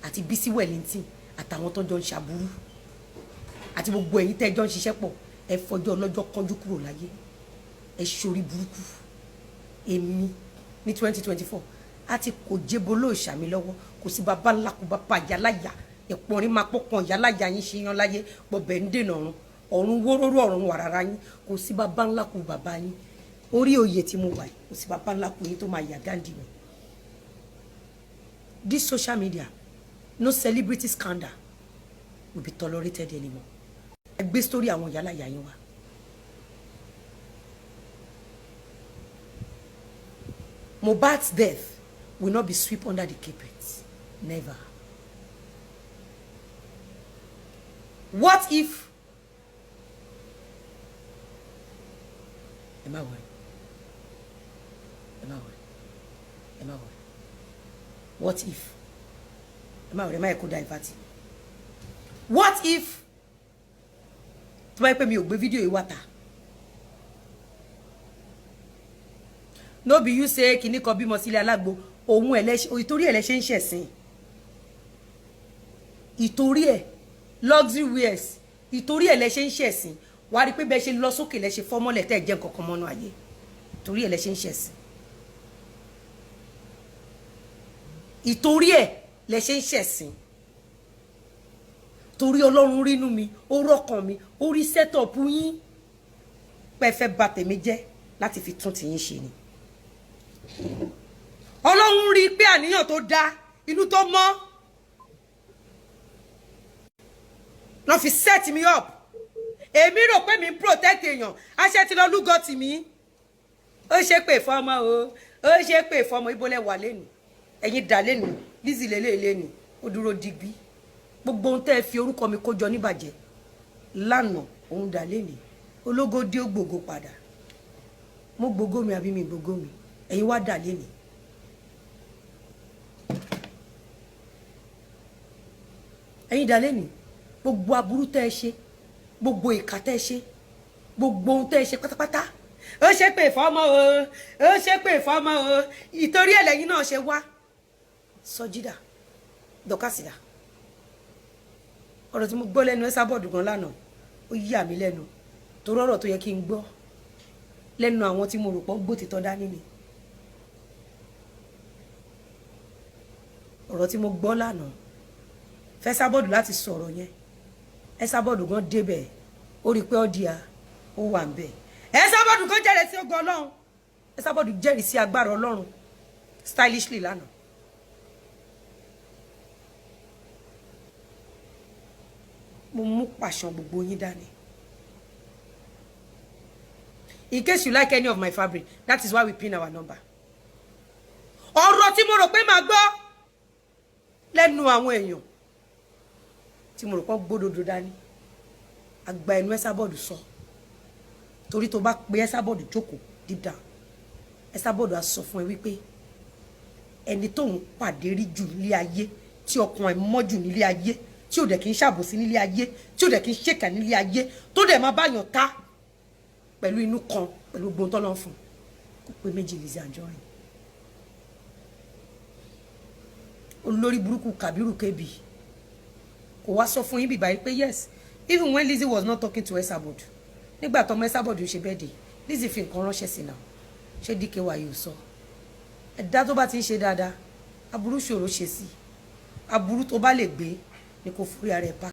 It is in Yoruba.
àti Bísí Wellington àtàwọn tó jọ ń ṣàbúrú àti gbogbo ẹ̀yin tẹ́ jọ ń ṣiṣẹ́ pọ̀ ẹ fọjọ́ ọlọ́jọ́ kánjú kúrò láyé ẹ ṣorí burúkú èmi ní 2024 àti kò jẹ́bo lóòṣà mi lọ́wọ́ kò sí bàbá ńlá kò bá pa yálàyà ìpọ̀nrín máa pọ̀pọ̀ yálàyà yín ṣe yan láyé bọ̀bẹ̀ ń dènà ọ̀run wóróró ọ̀run wàràrà yín kò sí bàbá ńlá kò bàbá yín orí oyè tí mo wà yìí kò sí bàbá ńlá kò yín tó máa yà gáàdì mi. This social media no celebrity scandal will be tolerated anymore. ẹ gbé sórí àwọn yálàyà yín wá. Mohbad's death will not be swept under the carpet. Never. What if? Am I worried? Am I worried? Am I worried? What if? Am I worried? Am I could divert? What if? Tó bá yẹ pé mi ò gbé fídíò yìí wá ta. No be you say kini kan bímọ sílé alágbo ohun ẹlẹ́ṣẹ̀ ìtorí ẹlẹ́ṣẹ̀ ń ṣẹ̀sìn ìtorí ẹ̀ luxury wears ìtorí ẹlẹ́ṣẹ̀ ń ṣẹ̀sìn wá rí pé bẹ́ẹ̀ ṣe lọ sókè lẹ́ṣẹ̀ fọ́mọ́lẹ̀ tẹ́ jẹ́ nǹkan kan mọ́nú ayé ìtorí ẹlẹ́ṣẹ̀ ń ṣẹ̀sìn ìtorí ẹ̀ lẹ́ṣẹ̀ ń ṣẹ̀sìn torí Ọlọ́run rínú mi ó rọ́kàn mi ó rí setup yín pé fẹ́ bà tèmi jẹ́ láti fi tún tiyín ṣe ni. Ọlọ́run rí pé àníyàn tó dá inú tó mọ́ lọ fi set me up èmi rò pé mi ń protect èèyàn àṣẹ ti lọ lúgọ tì mí ó ṣe pé fọmọ o ó ṣe pé fọmọ ibolẹ wà lẹ́nu ẹ̀yin dà lẹ́nu Lizzy lélẹ̀ lẹ́nu ó dúró digbí gbogbo ohun tẹ́ fi orúkọ mi kójọ níbàjẹ́ lánàá òun dà lẹ́nu ológo dé ó gbògo padà mo gbogbo mi àbí mi gbogbo mi ẹ̀yin wá dà lẹ́nu ẹ̀yin dà lẹ́nu gbogbo aburú tẹ́ ṣe gbogbo ìkà tẹ́ ṣe gbogbo ohun tẹ́ ṣe pátápátá ó ṣe pé fọmọ o ó ṣe pé fọmọ o ìtorí ẹlẹ́yin náà ṣe wá Sọjídà Dọ́kàsídà ọ̀rọ̀ tí mo gbọ́ lẹ́nu Ẹsábọ̀dù gan lánàá ó yà mí lẹ́nu torí ọ̀rọ̀ tó yẹ kí n gbọ́ lẹ́nu àwọn tí mo rò pọ̀ gbó títọ́ dání ni ọ̀rọ̀ tí mo gbọ́ lánàá fẹ́ Ẹsábọ̀dù láti sọ̀rọ̀ yẹn Ẹsábọ̀dù gan débẹ̀ ó rí pé ọdíà ó wà ń bẹ̀ Ẹsábọ̀dù gan jẹ́rìí sí ògo Ọlọ́run Ẹsábọ̀dù jẹ́rìí sí agbára Ọlọ́run stylishly lánàá mo mú pàṣán gbogbo yín dání. In case you like any of my fabric, that is why we pin our number. Ọ̀rọ̀ tí mo rò pé máa gbọ́ lẹ́nu àwọn èèyàn tí mo rò pé gbódòdó dání àgbà ẹnu Ẹsábọ̀dù sọ torí tó bá pe Ẹsábọ̀dù jókòó deep down Ẹsábọ̀dù á sọ fún ẹ wípé ẹni tó ń pàdé rí jù nílé ayé tí ọkàn ẹ mọ́ jù nílé ayé tí ò dẹ̀ kí ń ṣàbòsí nílé ayé tí ò dẹ̀ kí ń ṣèkà nílé ayé tó dẹ̀ máa báyàn ta pẹ̀lú inú kan pẹ̀lú gbóhùn tọ́lọ́ fún kó pé méjì Lizzy Anjorin olórí burúkú Kàbírù Kébì kò wá sọ fún yín bíbá yìí pé yes even when Lizzy was not talking to Ẹsábọ̀dù nígbà tọmọ Ẹsábọ̀dù ṣe birthday Lizzy fi nǹkan ránṣẹ́ sí náà ṣé díkẹ́ wà yóò sọ ẹ̀dá tó bá ti ń ṣe dáadáa aburú ṣòro ṣe sí aburú tó bá lè gbé ni kò forí ara ẹ̀ pa.